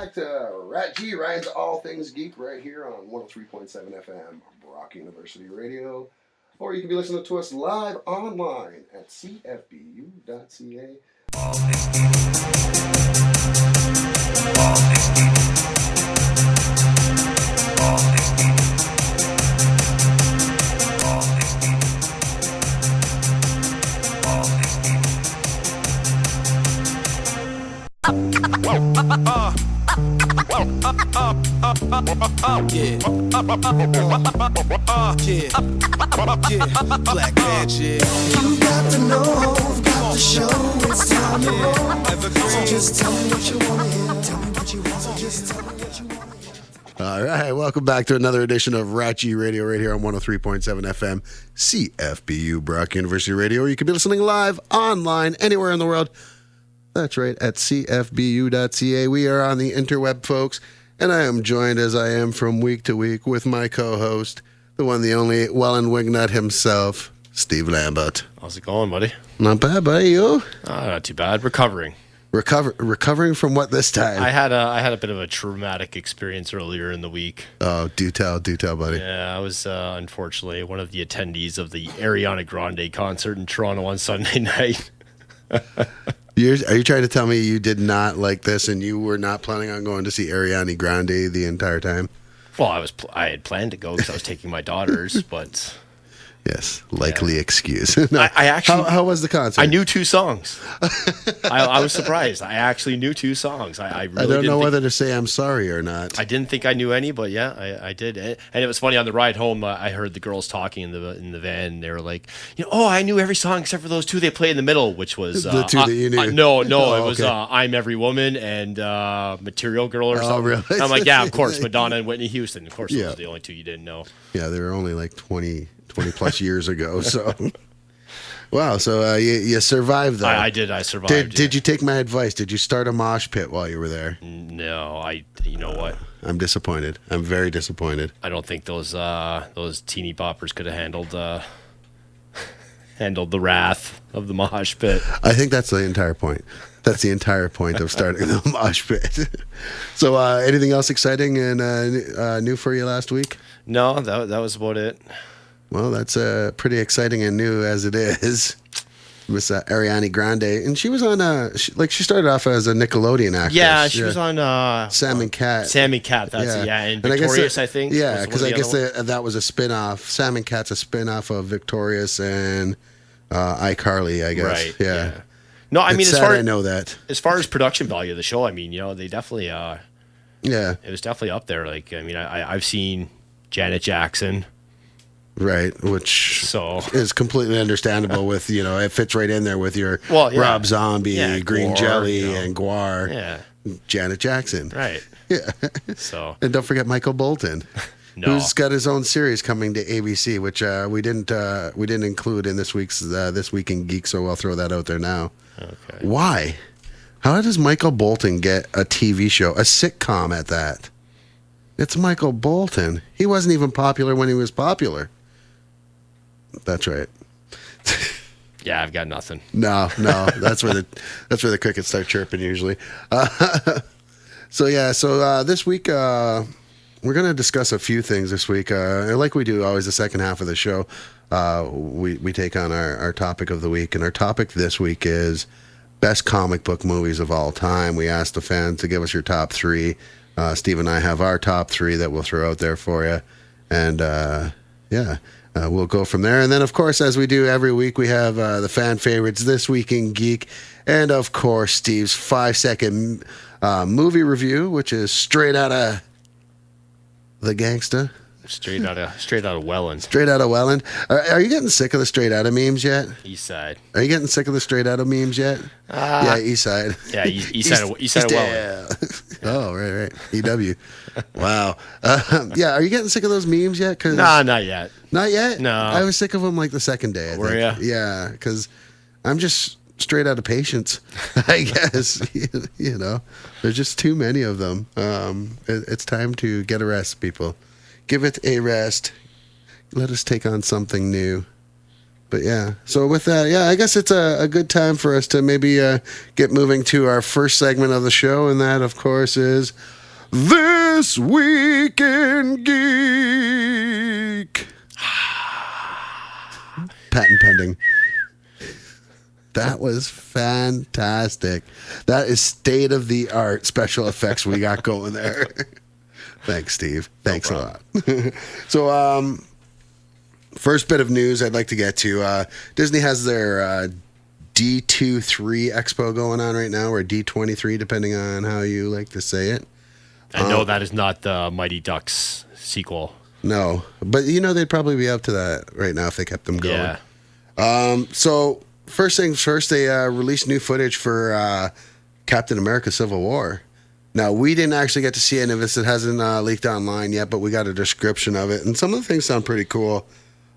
back to RatG, Ryan's All Things Geek, right here on 103.7 FM, Brock University Radio. Or you can be listening to us live online at cfbu.ca. All things geek. All things geek. All things geek. All things geek. Black magic. You got to know, got to show, it's time to roll. So just tell me what you want to hear. Tell me what you want, so just tell me what you want to hear. All right, welcome back to another edition of RatG Radio right here on 103.7 FM, CFBU, Brock University Radio, or you can be listening live online anywhere in the world. That's right, at cfbu.ca. We are on the interweb, folks, and I am joined as I am from week to week with my co-host, the one, the only, Welland Wingnut himself, Steve Lambert. How's it going, buddy? Not bad, buddy. You? Not too bad. Recovering. Recovering from what this time? I had a bit of a traumatic experience earlier in the week. Oh, do tell, buddy. Yeah, I was unfortunately one of the attendees of the Ariana Grande concert in Toronto on Sunday night. Are you trying to tell me you did not like this and you were not planning on going to see Ariana Grande the entire time? Well, I had planned to go because I was taking my daughters, but... Yes, likely excuse. No, I actually... How was the concert? I knew 2 songs. I was surprised. I actually knew 2 songs. I don't know whether to say I'm sorry or not. I didn't think I knew any, but yeah, I did. And it was funny, on the ride home, I heard the girls talking in the van, and they were like, I knew every song except for those 2 they played in the middle, which was... the 2 that you knew? No, it was I'm Every Woman and Material Girl or something. Really? I'm like, yeah, of course, Madonna and Whitney Houston. Of course, those are the only 2 you didn't know. Yeah, they were only like 20 plus years ago, so wow. So you survived though. I did. I survived. Did you take my advice? Did you start a mosh pit while you were there? No, you know what? I'm disappointed. I'm very disappointed. I don't think those teeny boppers could have handled the wrath of the mosh pit. I think that's the entire point. That's the entire point of starting the mosh pit. So anything else exciting and new for you last week? No, that was about it. Well, that's pretty exciting and new as it is. With Ariana Grande, and she was on she started off as a Nickelodeon actress. Yeah, she was on Sam and Cat. Sam and Cat, that's it. Yeah, and Victorious, I think. Yeah, because I guess that was a spin-off. Sam and Cat's a spin-off of Victorious and iCarly, I guess. Right. Yeah. No, I mean, I know that. As far as production value of the show, I mean, they definitely yeah, it was definitely up there. Like, I mean, I've seen Janet Jackson. Right, which is completely understandable with, it fits right in there with your Rob Zombie, Green Gwar, Jelly, and Gwar. Yeah. Janet Jackson. Right. Yeah. So. And don't forget Michael Bolton. No. Who's got his own series coming to ABC, which we didn't include in this week's This Week in Geek, so I'll throw that out there now. Okay. Why? How does Michael Bolton get a TV show, a sitcom at that? It's Michael Bolton. He wasn't even popular when he was popular. That's right. Yeah, I've got nothing. No, that's where the crickets start chirping usually. So this week we're going to discuss a few things this week. Like we do always the second half of the show, we take on our topic of the week, and our topic this week is best comic book movies of all time. We asked the fans to give us your top 3. Steve and I have our top 3 that we'll throw out there for you, and we'll go from there. And then, of course, as we do every week, we have the fan favorites, This Week in Geek, and, of course, Steve's 5-second movie review, which is Straight Outta the Gangsta. Straight out of Welland. Straight Outta Welland. Are you getting sick of the Straight Outta memes yet? East Side. Are you getting sick of the Straight Outta memes yet? Yeah, East Side. Yeah, East Side of Welland. Oh, right. EW. Wow. Are you getting sick of those memes yet? Nah, not yet. Not yet? No. I was sick of them like the second day, I Were think. you? Yeah, because I'm just straight out of patience, I guess. There's just too many of them. It's time to get a rest, people. Give it a rest. Let us take on something new. But yeah, so with that, yeah, I guess it's a good time for us to maybe get moving to our first segment of the show, and that, of course, is This Week in Geek. Patent pending. That was fantastic. That is state-of-the-art special effects we got going there. Thanks, Steve. Thanks a lot. So, first bit of news I'd like to get to. Disney has their D23 Expo going on right now, or D23, depending on how you like to say it. I know that is not the Mighty Ducks sequel. No, but they'd probably be up to that right now if they kept them going. Yeah. So first things first, they released new footage for Captain America: Civil War. Now, we didn't actually get to see any of this. It hasn't leaked online yet, but we got a description of it, and some of the things sound pretty cool.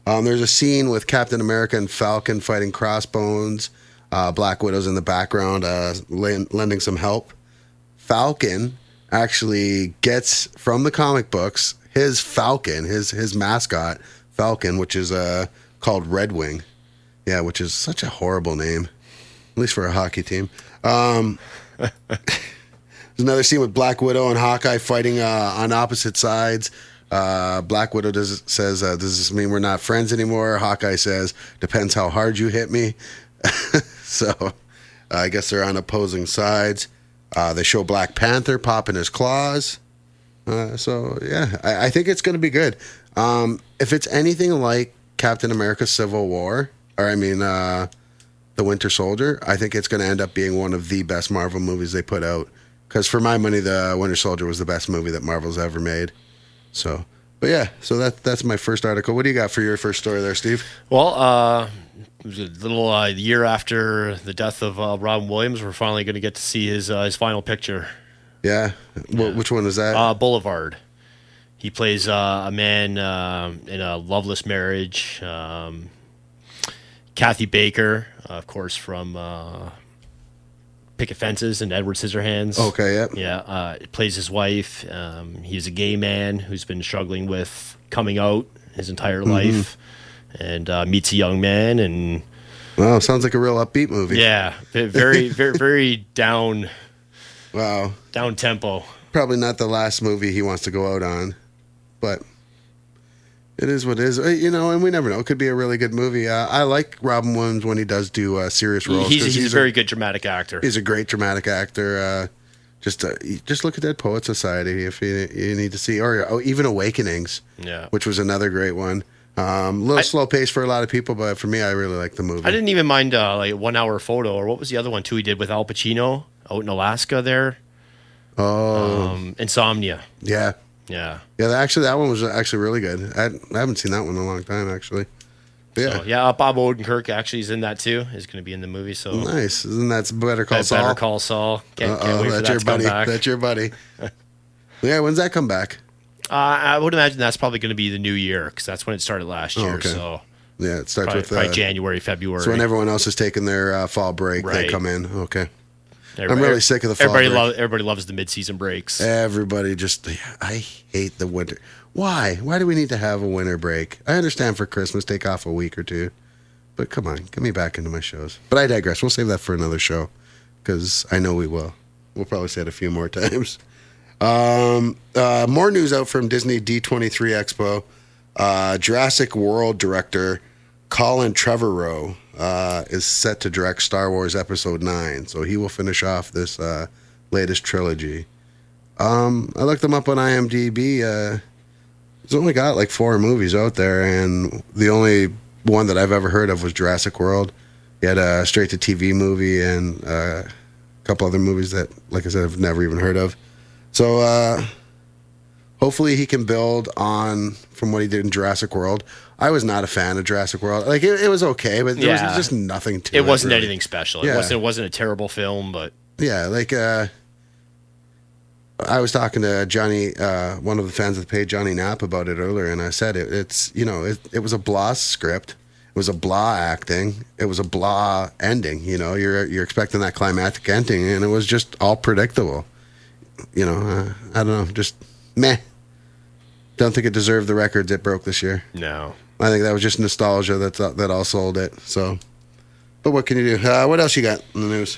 There's a scene with Captain America and Falcon fighting Crossbones. Black Widow's in the background, lending some help. Falcon actually gets from the comic books his Falcon, his mascot, Falcon, which is called Red Wing. Yeah, which is such a horrible name, at least for a hockey team. There's another scene with Black Widow and Hawkeye fighting on opposite sides. Black Widow says, does this mean we're not friends anymore? Hawkeye says, depends how hard you hit me. So I guess they're on opposing sides. They show Black Panther popping his claws. So, yeah, I think it's going to be good. If it's anything like Captain America Civil War, The Winter Soldier, I think it's going to end up being one of the best Marvel movies they put out. Because for my money, The Winter Soldier was the best movie that Marvel's ever made. So, but yeah, so that's my first article. What do you got for your first story there, Steve? Well, it was a little year after the death of Robin Williams. We're finally going to get to see his final picture. Yeah. Which one is that? Boulevard. He plays a man in a loveless marriage. Kathy Baker, of course, from Picket Fences and Edward Scissorhands. Okay, yep. Yeah, plays his wife. He's a gay man who's been struggling with coming out his entire life, and meets a young man. And wow, sounds like a real upbeat movie. Yeah, very, very, very down. Wow. Down tempo. Probably not the last movie he wants to go out on, but it is what it is. And we never know. It could be a really good movie. I like Robin Williams when he does do serious roles. He's a very good dramatic actor. He's a great dramatic actor. Just look at Dead Poet Society if you need to see, or even Awakenings, which was another great one. Little slow pace for a lot of people, but for me, I really like the movie. I didn't even mind like 1 Hour Photo, or what was the other one too he did with Al Pacino out in Alaska there. Oh, Insomnia. Yeah. Yeah. Yeah, actually, that one was actually really good. I haven't seen that one in a long time, actually. But yeah. So, yeah, Bob Odenkirk actually is in that too. Is going to be in the movie. So nice. Isn't that Better Call Saul? Better Call Saul. Can't wait for that your to buddy. come back. That's your buddy. Yeah, when's that come back? I would imagine that's probably going to be the new year because that's when it started last year. Okay. So yeah, it starts with probably January, February. So when everyone else is taking their fall break, they come in. Okay. I'm really sick of the fall break. Everybody loves the mid-season breaks. Everybody I hate the winter. Why? Why do we need to have a winter break? I understand for Christmas, take off a week or two. But come on, get me back into my shows. But I digress. We'll save that for another show because I know we will. We'll probably say it a few more times. More news out from Disney D23 Expo. Jurassic World director Colin Trevorrow is set to direct Star Wars Episode 9, so he will finish off this latest trilogy. I looked him up on IMDb. He's only got like 4 movies out there, and the only one that I've ever heard of was Jurassic World. He had a straight-to-TV movie and a couple other movies that, like I said, I've never even heard of. So hopefully he can build on from what he did in Jurassic World. I was not a fan of Jurassic World. Like it was okay, but there was just nothing to it. It wasn't really. Anything special. Yeah. It wasn't a terrible film, but yeah, like I was talking to Johnny, one of the fans of the page, Johnny Knapp, about it earlier, and I said it was a blah script. It was a blah acting. It was a blah ending. You're expecting that climactic ending, and it was just all predictable. I don't know, just meh. Don't think it deserved the records it broke this year. no. I think that was just nostalgia that all sold it. So, but what can you do? What else you got in the news?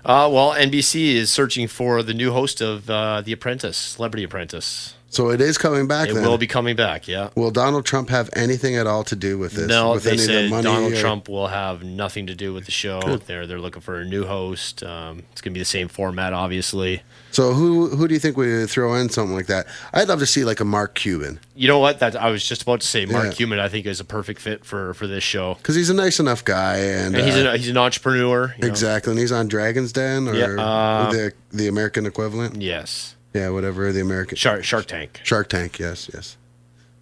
Well, NBC is searching for the new host of The Apprentice, Celebrity Apprentice. So it is coming back. It then. will be coming back, yeah. Will Donald Trump have anything at all to do with this? No, with they any of the said money Donald or- Trump will have nothing to do with the show. Good. They're looking for a new host. It's going to be the same format, obviously. So who do you think we would throw in something like that? I'd love to see like a Mark Cuban You know what? That I was just about to say. Mark Yeah. Cuban, I think, is a perfect fit for this show. because he's a nice enough guy, and And he's an entrepreneur. You know? exactly, and he's on Dragon's Den or Yeah, the American equivalent. Yes. Yeah, whatever the American Shark Tank. Shark Tank. Yes.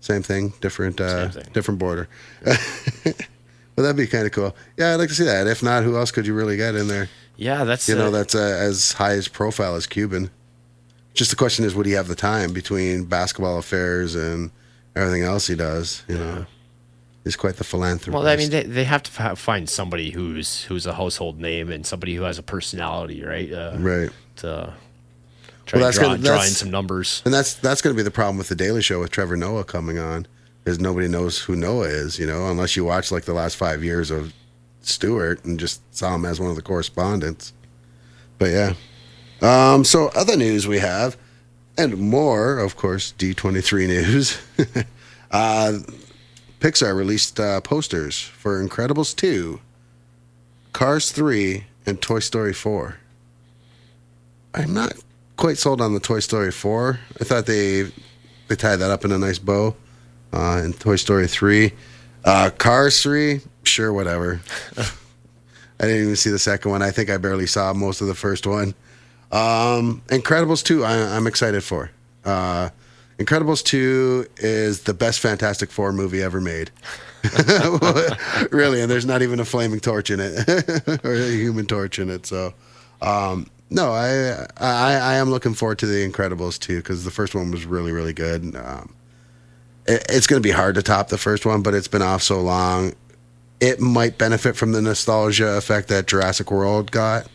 Same thing, different Same thing. different border. Well, that'd be kind of cool. Yeah, I'd like to see that. If not, who else could you really get in there? Yeah, that's That's as high as profile as Cuban. Just the question is, would he have the time between basketball affairs and everything else he does? You know, he's quite the philanthropist. Well, I mean, they have to find somebody who's a household name and somebody who has a personality, right? right. To try Well, to draw in some numbers. And that's going to be the problem with the Daily Show with Trevor Noah coming on, is nobody knows who Noah is, unless you watch like the last 5 years of Stewart and just saw him as one of the correspondents. But yeah. So other news we have, and more, of course, D23 news. Pixar released posters for Incredibles 2, Cars 3, and Toy Story 4. I'm not quite sold on the Toy Story 4. I thought they tied that up in a nice bow. In Toy Story 3. Cars 3, sure, whatever. I didn't even see the second one. I think I barely saw most of the first one. Incredibles 2, I'm excited for. Incredibles 2 is the best Fantastic Four movie ever made. Really, and there's not even a flaming torch in it or a human torch in it. So, no, I am looking forward to the Incredibles 2 because the first one was really, really good. It's going to be hard to top the first one, but it's been off so long. It might benefit from the nostalgia effect that Jurassic World got.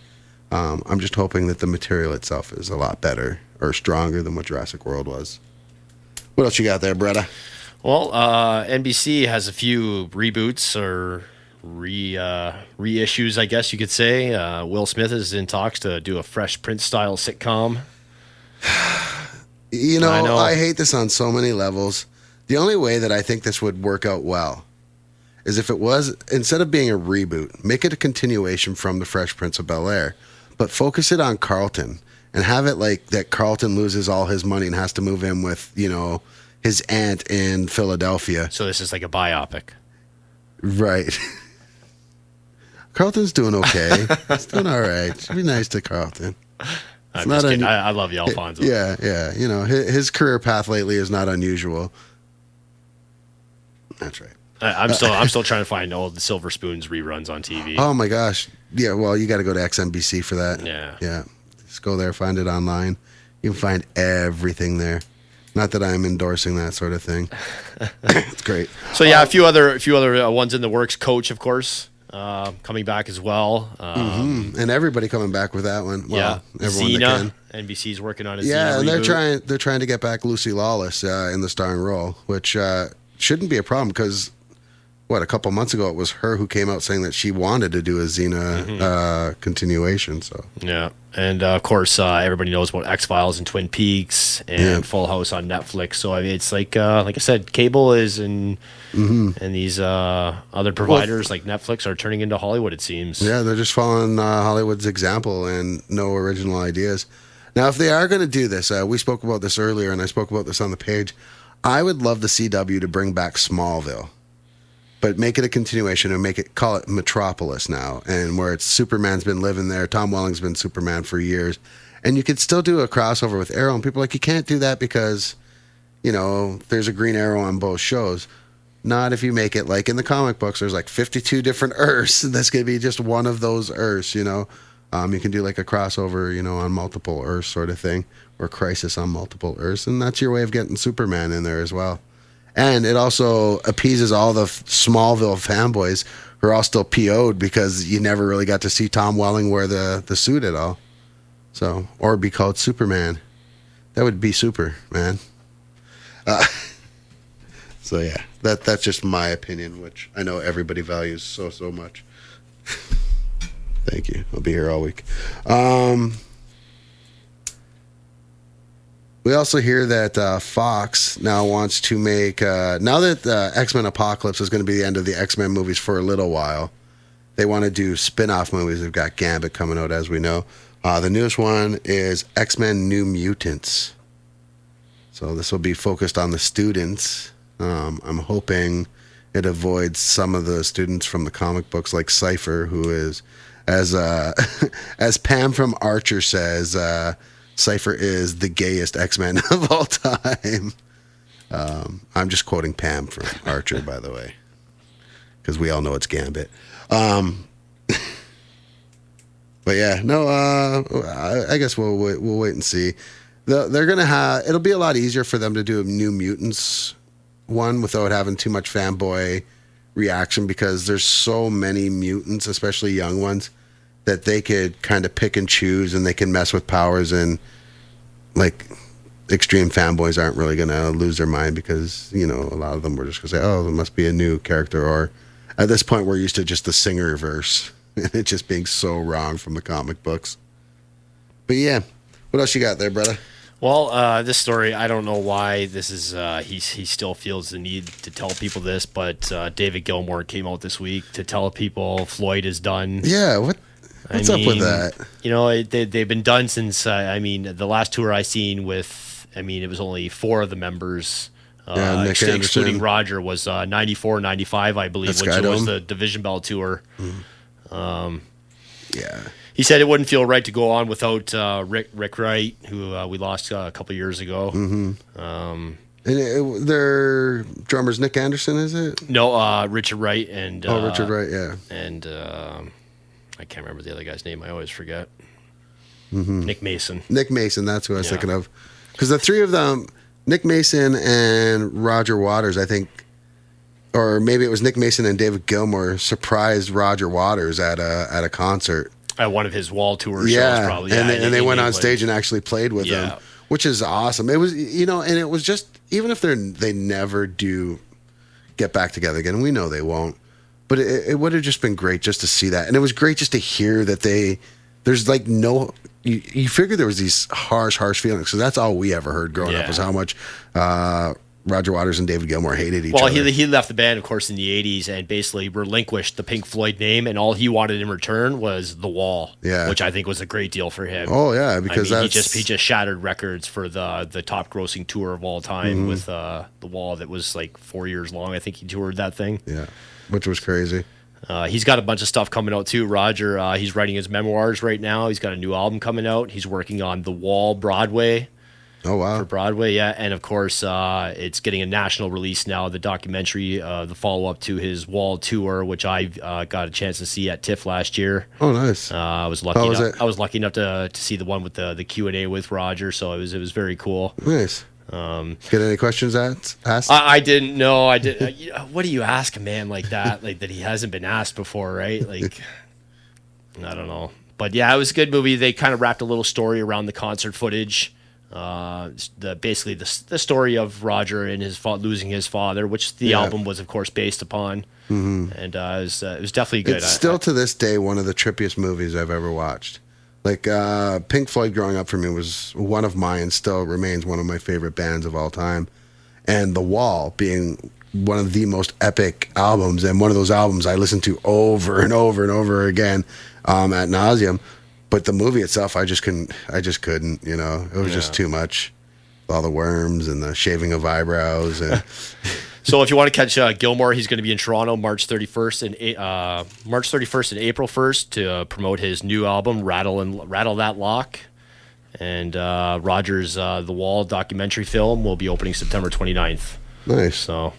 I'm just hoping that the material itself is a lot better or stronger than what Jurassic World was. What else you got there, Bretta? Well, NBC has a few reboots or reissues, I guess you could say. Will Smith is in talks to do a Fresh Prince style sitcom. I know. I know. I hate this on so many levels. The only way that I think this would work out well is if it was, instead of being a reboot, make it a continuation from the Fresh Prince of Bel-Air, but focus it on Carlton and have it like that Carlton loses all his money and has to move in with, his aunt in Philadelphia. So this is like a biopic. Right. Carlton's doing okay. He's doing all right. Should be nice to Carlton. I'm just kidding. I love you, Alfonso. Yeah. His career path lately is not unusual. That's right. I'm still trying to find all the Silver Spoons reruns on TV. Oh my gosh. Yeah, well, you got to go to XNBC for that. Yeah. Yeah. Just go there, find it online. You can find everything there. Not that I'm endorsing that sort of thing. It's great. So yeah, a few other ones in the works. Coach, of course, coming back as well. And everybody coming back with that one. Well, yeah, everyone that Xena. can. NBC's working on a Yeah, Xena and reboot. they're trying to get back Lucy Lawless in the starring role, which shouldn't be a problem because a couple months ago it was her who came out saying that she wanted to do a Xena continuation. So Yeah, and of course everybody knows about X-Files and Twin Peaks and Full House on Netflix. So I mean, it's like I said, cable is and these other providers like Netflix are turning into Hollywood. It seems. yeah, they're just following Hollywood's example and no original ideas. Now, if they are going to do this, we spoke about this earlier, and I spoke about this on the page. I would love the CW to bring back Smallville, but make it a continuation and call it Metropolis now, and where it's Superman's been living there. Tom Welling's been Superman for years, and you could still do a crossover with Arrow. And people are like, you can't do that because, there's a Green Arrow on both shows. Not if you make it like in the comic books. There's like 52 different Earths. That's gonna be just one of those Earths. You can do like a crossover, on multiple Earths sort of thing, or Crisis on multiple Earths, and that's your way of getting Superman in there as well. And it also appeases all the Smallville fanboys who are all still PO'd because you never really got to see Tom Welling wear the suit at all. So, or be called Superman. That would be super, man. So So yeah, that's just my opinion, which I know everybody values so much. Thank you. I'll be here all week. We also hear that Fox now wants to make, now that X-Men Apocalypse is going to be the end of the X-Men movies for a little while, they want to do spin-off movies. They've got Gambit coming out, as we know. The newest one is X-Men New Mutants. So this will be focused on the students. I'm hoping it avoids some of the students from the comic books, like Cypher, who is, as as Pam from Archer says, Cypher is the gayest X-Men of all time. I'm just quoting Pam from Archer, by the way, because we all know it's Gambit. But yeah, no, I guess we'll wait and see. They're gonna have. It'll be a lot easier for them to do a New Mutants one without having too much fanboy reaction, because there's so many mutants, especially young ones, that they could kind of pick and choose, and they can mess with powers, and like extreme fanboys aren't really gonna lose their mind, because a lot of them were just gonna say, oh, there must be a new character, or at this point we're used to just the Singer verse and it just being so wrong from the comic books. But yeah, what else you got there, brother? Well, this story, I don't know why this is, he still feels the need to tell people this, but David Gilmour came out this week to tell people Floyd is done. Yeah, what's up with that? They've been done since, the last tour I seen with, it was only 4 of the members, Nick excluding Roger, was 94, 95, I believe, which was the Division Bell tour. Yeah. He said it wouldn't feel right to go on without Rick Wright, who we lost a couple years ago. And their drummer's Nick Anderson, is it? No, Richard Wright and Richard Wright, yeah. And I can't remember the other guy's name. I always forget. Nick Mason. Nick Mason, that's who I was thinking of. Because the 3 of them, Nick Mason and Roger Waters, I think, or maybe it was Nick Mason and David Gilmour, surprised Roger Waters at a concert. At one of his wall tour shows, probably. And they went on stage and actually played with him, which is awesome. It was, and it was just, even if they never do get back together again, we know they won't, but it would have just been great just to see that. And it was great just to hear that there's like no, you figure there was these harsh feelings, because that's all we ever heard growing up, was how much Roger Waters and David Gilmour hated each other. Well, he left the band, of course, in the 80s and basically relinquished the Pink Floyd name, and all he wanted in return was The Wall, which I think was a great deal for him. Oh, yeah, because he just shattered records for the top-grossing tour of all time with The Wall that was like 4 years long. I think he toured that thing. Yeah, which was crazy. He's got a bunch of stuff coming out, too, Roger. He's writing his memoirs right now. He's got a new album coming out. He's working on The Wall Broadway. Oh, wow. For Broadway, yeah. And, of course, it's getting a national release now, the documentary, the follow-up to his Wall tour, which I got a chance to see at TIFF last year. Oh, nice. I was lucky enough to see the one with the Q&A with Roger, so it was very cool. Nice. Get any questions asked? I didn't know. I did. What do you ask a man like that, like that he hasn't been asked before, right? Like, I don't know. But, yeah, it was a good movie. They kind of wrapped a little story around the concert footage. Basically the story of Roger and losing his father, which the album was, of course, based upon. And it was definitely good. It's still to this day one of the trippiest movies I've ever watched. Like Pink Floyd growing up for me was one of mine, still remains one of my favorite bands of all time. And The Wall being one of the most epic albums, and one of those albums I listened to over and over and over again ad nauseum. But the movie itself, I just couldn't, it was just too much. All the worms and the shaving of eyebrows. And So if you want to catch Gilmour, he's going to be in Toronto March 31st and April 1st to promote his new album, Rattle That Lock. And Roger's The Wall documentary film will be opening September 29th. Nice. So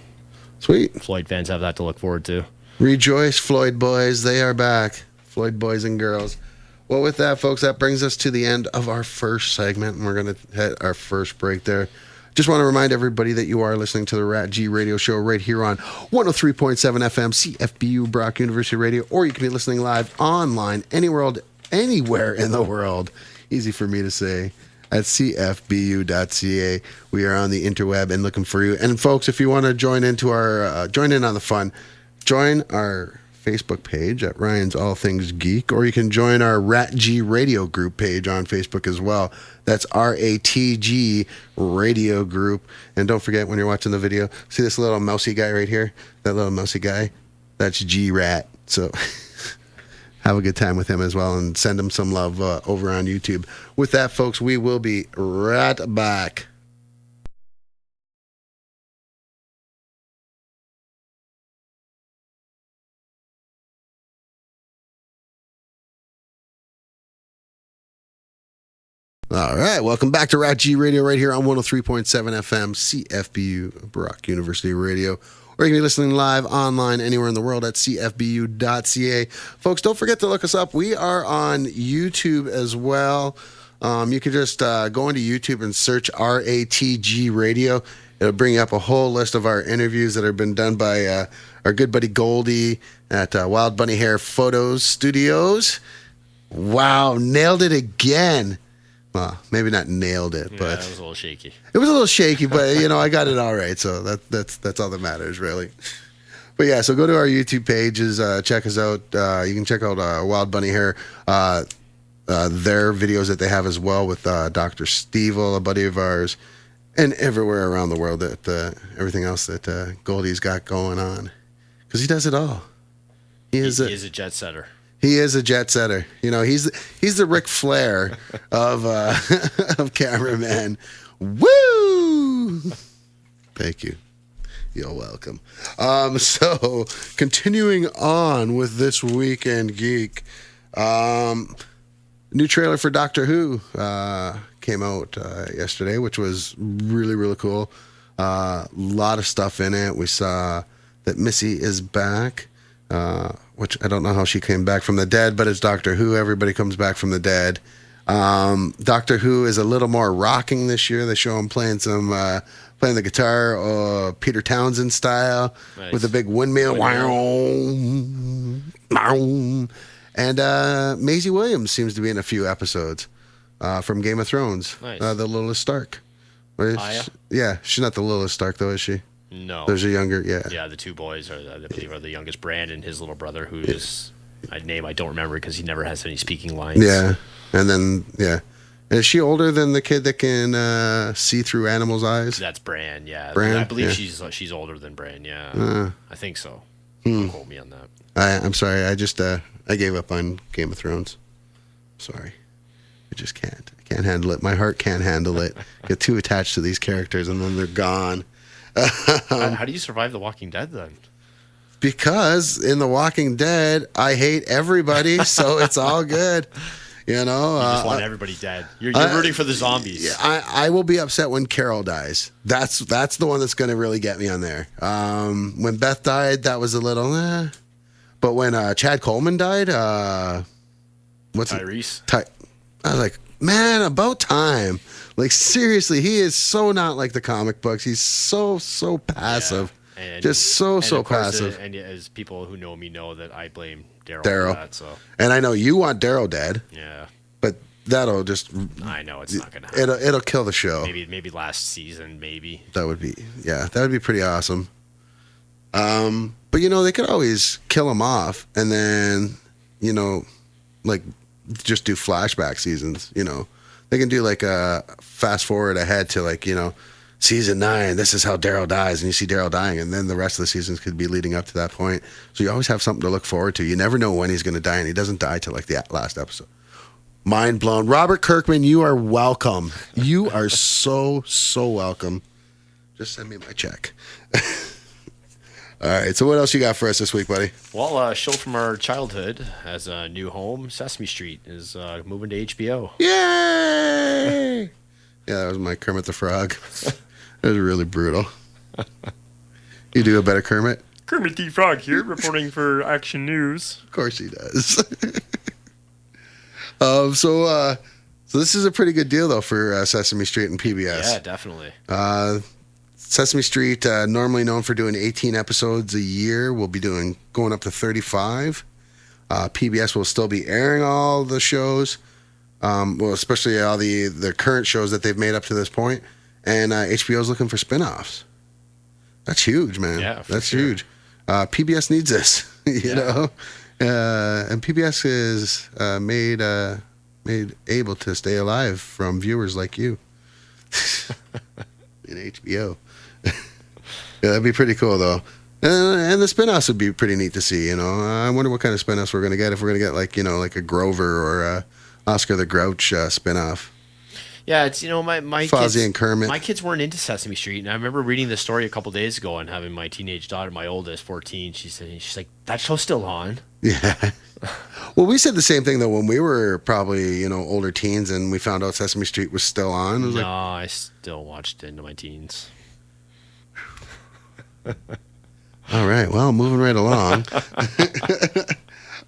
sweet. Floyd fans have that to look forward to. Rejoice, Floyd boys. They are back. Floyd boys and girls. Well, with that, folks, that brings us to the end of our first segment, and we're going to hit our first break there. Just want to remind everybody that you are listening to the RatG radio show right here on 103.7 FM CFBU Brock University Radio, or you can be listening live online anywhere in the world. Easy for me to say. at cfbu.ca. We are on the interweb and looking for you. And folks, if you want to join in on the fun, join our Facebook page at Ryan's All Things Geek, or you can join our RatG radio group page on Facebook as well. That's RatG radio group. And don't forget, when you're watching the video, see this little mousy guy right here? That little mousy guy? That's G-Rat. So have a good time with him as well, and send him some love over on YouTube. With that, folks, we will be right back. All right, welcome back to RatG Radio right here on 103.7 FM, CFBU, Brock University Radio. Or you can be listening live online anywhere in the world at cfbu.ca. Folks, don't forget to look us up. We are on YouTube as well. You can just go into YouTube and search RatG Radio. It'll bring up a whole list of our interviews that have been done by our good buddy Goldie at Wild Bunny Hair Photos Studios. Wow, nailed it again. Well, maybe not nailed it, but it was a little shaky. It was a little shaky, but I got it all right, so that's all that matters, really. But yeah, so go to our YouTube pages, check us out. You can check out Wild Bunny Hair, their videos that they have as well with Dr. Stevel, a buddy of ours, and everywhere around the world that everything else that Goldie's got going on, because he does it all. He is a jet setter. He is a jet setter. He's the Ric Flair of of cameraman. Woo! Thank you. You're welcome. So continuing on with this weekend geek, new trailer for Doctor Who came out yesterday, which was really, really cool. A lot of stuff in it. We saw that Missy is back. Which I don't know how she came back from the dead, but it's Doctor Who. Everybody comes back from the dead. Doctor Who is a little more rocking this year. They show him playing the guitar, Peter Townsend style, nice. With a big windmill. And Maisie Williams seems to be in a few episodes from Game of Thrones. Nice. The Lilith Stark. Yeah, she's not the Lilith Stark though, is she? No. There's a younger, yeah. Yeah, the two boys are the youngest. Brandon, his little brother, who is a name I don't remember because he never has any speaking lines. Yeah, and then is she older than the kid that can see through animals' eyes? That's Bran. Yeah, Bran? I believe she's older than Bran. Yeah, I think so. Don't quote me on that. I'm sorry. I just I gave up on Game of Thrones. Sorry, I just can't. I can't handle it. My heart can't handle it. Get too attached to these characters, and then they're gone. How do you survive The Walking Dead then? Because in The Walking Dead, I hate everybody, so it's all good. You just want everybody dead. You're rooting for the zombies. I will be upset when Carol dies. That's the one that's going to really get me on there. When Beth died, that was a little, but when Chad Coleman died, Tyrese? I was like, man, about time. Like, seriously, he is so not like the comic books. He's so passive. Yeah. And just so passive. And as people who know me know that I blame Daryl for that. So. And I know you want Daryl dead. Yeah. But that'll just... I know, it's not going to happen. It'll kill the show. Maybe last season, maybe. That would be pretty awesome. But, they could always kill him off and then, like, just do flashback seasons, They can do like a fast forward ahead to like, season 9, this is how Daryl dies, and you see Daryl dying, and then the rest of the seasons could be leading up to that point. So you always have something to look forward to. You never know when he's going to die, and he doesn't die till like the last episode. Mind blown. Robert Kirkman, you are welcome. You are so welcome. Just send me my check. All right, so what else you got for us this week, buddy? Well, a show from our childhood has a new home. Sesame Street is moving to HBO. Yay! Yeah, that was my Kermit the Frog. It was really brutal. You do a better Kermit? Kermit the Frog here, reporting for Action News. Of course he does. So this is a pretty good deal, though, for Sesame Street and PBS. Yeah, definitely. Sesame Street, normally known for doing 18 episodes a year, will be going up to 35. PBS will still be airing all the shows. Well, especially all the current shows that they've made up to this point, and HBO's looking for spin-offs. That's huge, man. Yeah, that's sure. huge. PBS needs this, you know, and PBS is made able to stay alive from viewers like you in HBO. Yeah, that'd be pretty cool, though. And the spin-offs would be pretty neat to see, you know. I wonder what kind of spin-offs we're going to get, if we're going to get, like, you know, like a Grover or a Oscar the Grouch spin-off. Yeah, it's, you know, my Fozzie kids, and Kermit. my kids weren't into Sesame Street, and I remember reading the story a couple days ago and having my teenage daughter, my oldest, 14, she's like, that show's still on. Yeah. Well, we said the same thing, though, when we were probably, you know, older teens and we found out Sesame Street was still on. It was No, I still watched it into my teens. all right, well, moving right along.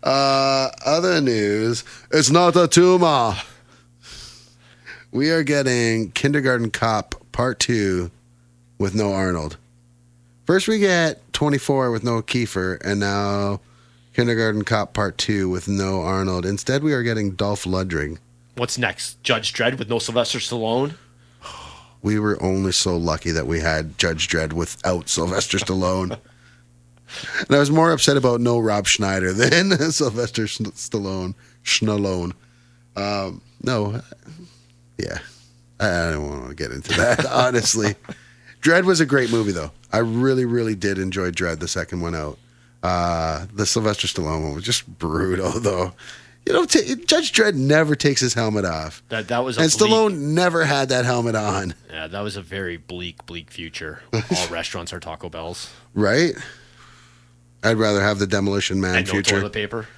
Other news, it's not a tumor. We are getting Kindergarten Cop Part 2 with no Arnold. First we get 24 with no Kiefer, and now Kindergarten Cop Part 2 with no Arnold. Instead, we are getting Dolph Lundgren. What's next? Judge Dredd with no Sylvester Stallone? We were only so lucky that we had Judge Dredd without Sylvester Stallone. And I was more upset about no Rob Schneider than Sylvester Stallone. No. Yeah. I don't want to get into that, honestly. Dredd was a great movie, though. I really, really did enjoy Dredd, the second one out. The Sylvester Stallone one was just brutal, though. You know, Judge Dredd never takes his helmet off. That was and Stallone never had that helmet on. Yeah, that was a very bleak future. All restaurants are Taco Bells. Right? I'd rather have the Demolition Man And no future. toilet paper.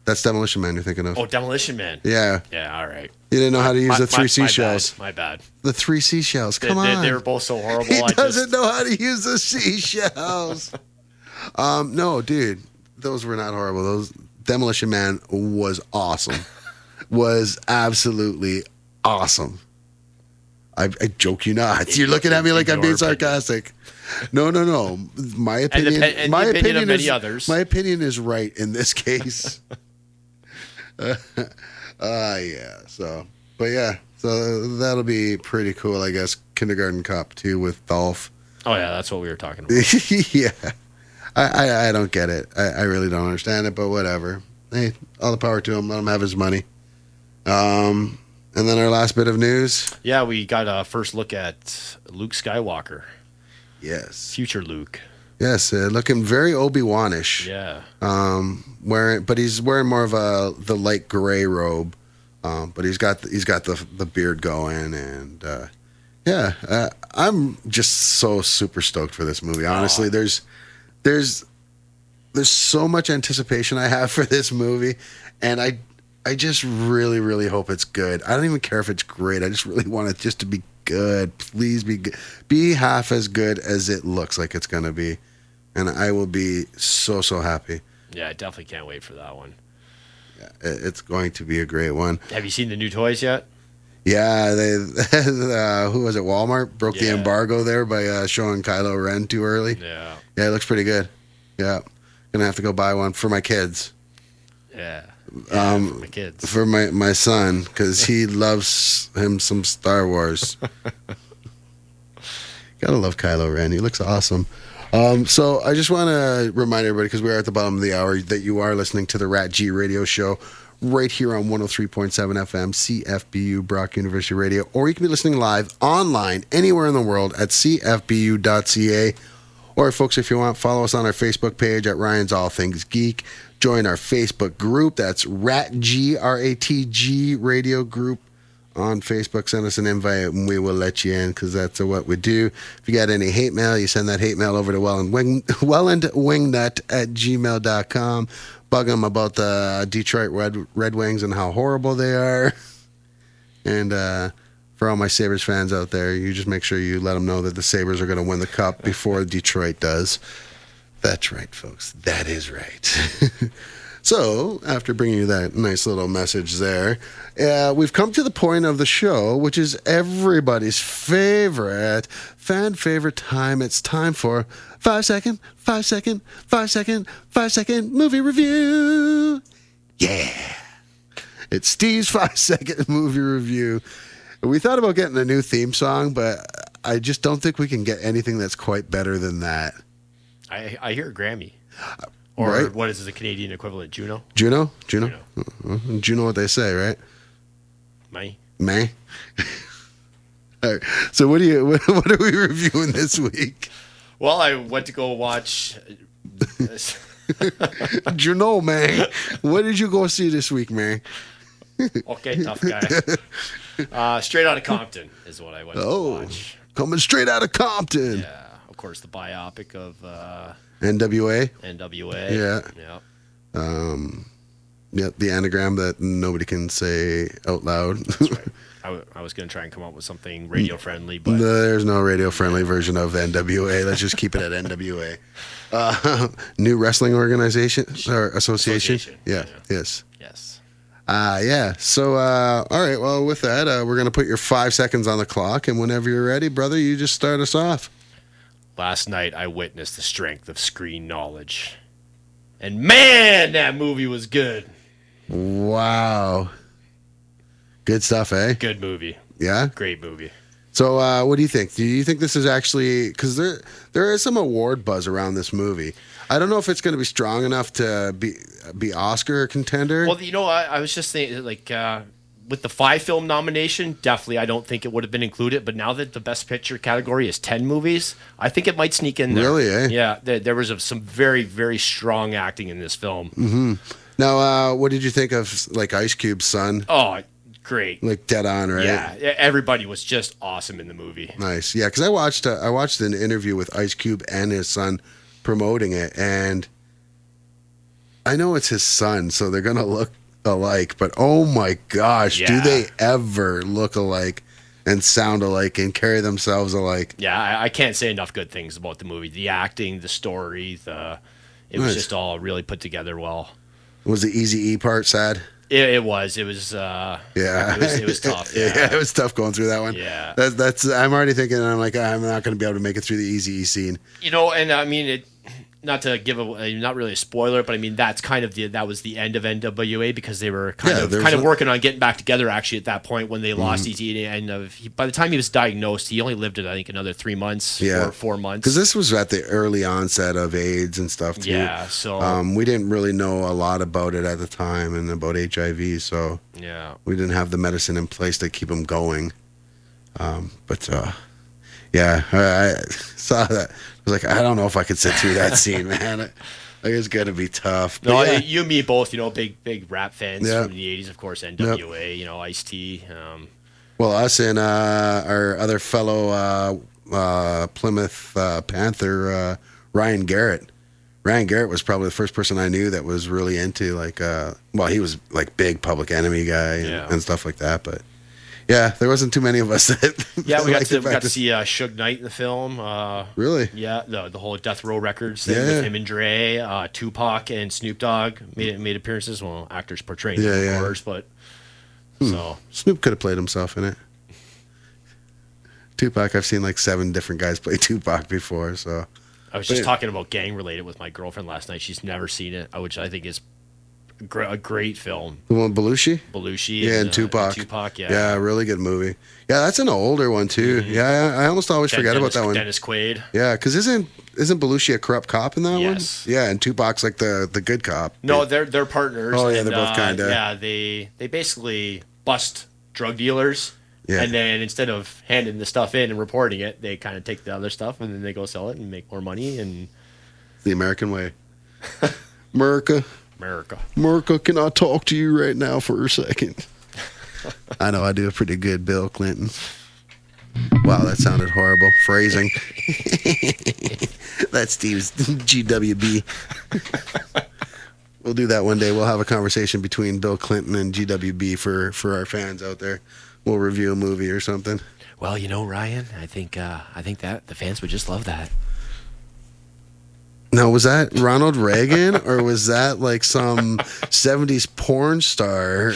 That's Demolition Man you're thinking of. Oh, Demolition Man. Yeah. Yeah, all right. You didn't know how to use the three my seashells. My bad. The three seashells. Come on. They were both so horrible. He doesn't know how to use the seashells. No, dude. Those were not horrible. Those Demolition Man was awesome. Was absolutely awesome. I joke you not. You're looking at me like I'm being sarcastic. No. My opinion. And my the opinion of opinion many is others. my opinion is right in this case. Yeah. So that'll be pretty cool, I guess. Kindergarten Cop 2 with Dolph. Oh yeah, that's what we were talking about. Yeah. I don't get it. I really don't understand it, but whatever. Hey, all the power to him. Let him have his money. And then our last bit of news. Yeah, we got a first look at Luke Skywalker, Yes. future Luke. Yes, looking very Obi-Wan-ish. Yeah. But he's wearing more of the light gray robe. But he's got the beard going, and I'm just so super stoked for this movie. Honestly, there's so much anticipation I have for this movie, and I just really, really hope it's good. I don't even care if it's great. I just really want it just to be good. Please be good. Be half as good as it looks like it's going to be. And I will be so, so happy. Yeah, I definitely can't wait for that one. Yeah, it's going to be a great one. Have you seen the new toys yet? Yeah, who was it? Walmart broke the Yeah. embargo there by showing Kylo Ren too early. Yeah. Yeah, it looks pretty good. Yeah. Gonna have to go buy one for my kids. Yeah. For my kids. For my son, because he loves him some Star Wars. Gotta love Kylo Ren. He looks awesome. So I just want to remind everybody, because we are at the bottom of the hour, that you are listening to the RatG radio show right here on 103.7 FM, CFBU, Brock University Radio, or you can be listening live online anywhere in the world at cfbu.ca. Or, folks, if you want, follow us on our Facebook page at Ryan's All Things Geek. Join our Facebook group. That's RatG, RatG Radio Group on Facebook. Send us an invite, and we will let you in, because that's what we do. If you got any hate mail, you send that hate mail over to wellandwingnut@gmail.com. Bug them about the Detroit Red Wings and how horrible they are. And for all my Sabres fans out there, you just make sure you let them know that the Sabres are going to win the cup before Detroit does. That's right, folks. That is right. So, after bringing you that nice little message there, we've come to the point of the show, which is everybody's favorite, fan favorite time. It's time for 5 second movie review. Yeah. It's Steve's 5-second movie review. We thought about getting a new theme song, but I just don't think we can get anything that's quite better than that. I hear Grammy. Or Right. what is the Canadian equivalent? Juno? Juno? Juno what they say, right? May? May? All right. So what are we reviewing this week? Well, I went to go watch. Juno, man. What did you go see this week, man? Okay, tough guy. Straight Outta Compton is what I went to watch. Coming straight out of Compton. Yeah, of course, the biopic of NWA. NWA. Yeah. Yeah. Yep, the anagram that nobody can say out loud. That's right. I was going to try and come up with something radio friendly, but There's no radio friendly version of NWA. Let's just keep it at NWA. New wrestling organization or association? Yeah. Yes. yes. Yeah. So, all right. Well, with that, we're going to put your 5 seconds on the clock. And whenever you're ready, brother, you just start us off. Last night, I witnessed the strength of screen knowledge. And man, that movie was good. Wow. Good stuff, eh? Good movie. Yeah. Great movie. So, what do you think? Do you think this is actually, because there is some award buzz around this movie. I don't know if it's going to be strong enough to be Oscar contender. Well, I was just thinking, like, with the 5 film nomination, definitely I don't think it would have been included. But now that the Best Picture category is 10 movies, I think it might sneak in there. Really, eh? Yeah, there was some very, very strong acting in this film. Mm-hmm. Now, what did you think of, like, Ice Cube's son? Oh, great. Like, dead on, right? Yeah, everybody was just awesome in the movie. Nice. Yeah, because I watched an interview with Ice Cube and his son promoting it, and I know it's his son, so they're gonna look alike, but oh my gosh, do Yeah. they ever look alike and sound alike and carry themselves alike? Yeah, I can't say enough good things about the movie. The acting, the story, it was Nice. just all really put together well. Was the Eazy-E part sad? It was. It was tough. Yeah, it was tough going through that one. Yeah. That's I'm already thinking, I'm like, I'm not going to be able to make it through the Eazy-E scene. And I mean, not to give away, not really a spoiler, but I mean, that's kind of that was the end of NWA because they were kind of working on getting back together actually at that point when they lost Eazy. And by the time he was diagnosed, he only lived it, I think, another 3 months, 4 months. Because this was at the early onset of AIDS and stuff too. Yeah, so we didn't really know a lot about it at the time and about HIV, so yeah. we didn't have the medicine in place to keep him going. I saw that. I was like, I don't know if I could sit through that scene, man. Like, it's gonna be tough. But No, yeah. you and me both, big rap fans Yeah. from the 80s, of course, NWA, Ice-T. Well, us and our other fellow Plymouth Panther, Ryan Garrett. Ryan Garrett was probably the first person I knew that was really into he was like big Public Enemy guy and stuff like that. But yeah, there wasn't too many of us that. Yeah, we got to see Suge Knight in the film. Really? Yeah, the whole Death Row Records thing with him and Dre, Tupac and Snoop Dogg made appearances. Well, actors portraying them, of course, but so Snoop could have played himself in it. Tupac, I've seen like 7 different guys play Tupac before, so. I was just talking about gang related with my girlfriend last night. She's never seen it, which I think is a great film. The one Belushi? Belushi, And Tupac. Yeah, really good movie. Yeah, that's an older one too. Mm-hmm. Yeah, I almost always forget about that one. Dennis Quaid. Yeah, because isn't Belushi a corrupt cop in that Yes. one? Yeah, and Tupac's like the good cop. No, they're partners. Oh yeah, and, they're both kind of. Yeah, they basically bust drug dealers. Yeah. And then instead of handing the stuff in and reporting it, they kind of take the other stuff and then they go sell it and make more money. And The American way. America, can I talk to you right now for a second? I know I do a pretty good Bill Clinton. Wow, that sounded horrible. Phrasing. That's Steve's GWB. We'll do that one day. We'll have a conversation between Bill Clinton and GWB for our fans out there. We'll review a movie or something. Well, Ryan, I think that the fans would just love that. Now, was that Ronald Reagan or was that like some 70s porn star?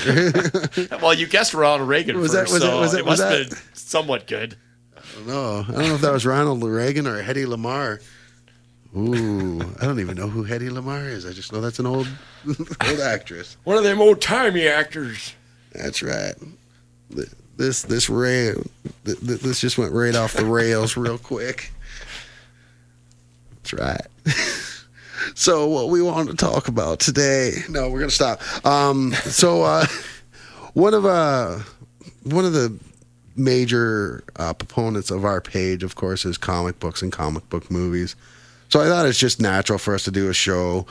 Well, you guessed Ronald Reagan Was first, that- so was that- it was must that- have been somewhat good. I don't know if that was Ronald Reagan or Hedy Lamarr. Ooh, I don't even know who Hedy Lamarr is. I just know that's an old actress. One of them old-timey actors. That's right. This just went right off the rails real quick. That's right. So what we want to talk about today? No, we're gonna stop. One of the major proponents of our page, of course, is comic books and comic book movies. So I thought it's just natural for us to do a show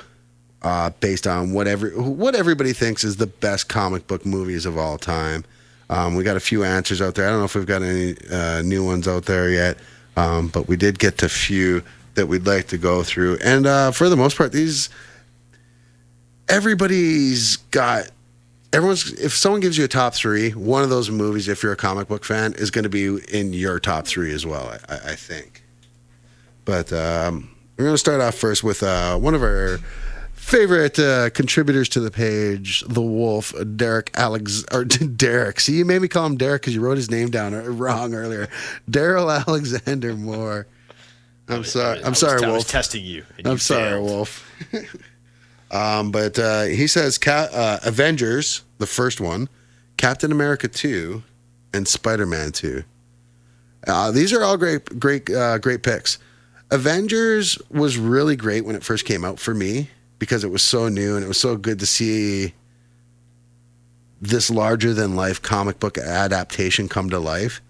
based on what everybody thinks is the best comic book movies of all time. We got a few answers out there. I don't know if we've got any new ones out there yet, but we did get a few that we'd like to go through. And for the most part, if someone gives you a top three, one of those movies, if you're a comic book fan, is going to be in your top three as well, I think. But we're going to start off first with one of our favorite contributors to the page, the Wolf, Derek. See, you made me call him Derek because you wrote his name down wrong earlier. Daryl Alexander Moore. I'm sorry, Wolf. I was testing you. I'm sorry, Wolf. But he says Avengers, the first one, Captain America 2, and Spider-Man 2. These are all great picks. Avengers was really great when it first came out for me because it was so new and it was so good to see this larger-than-life comic book adaptation come to life.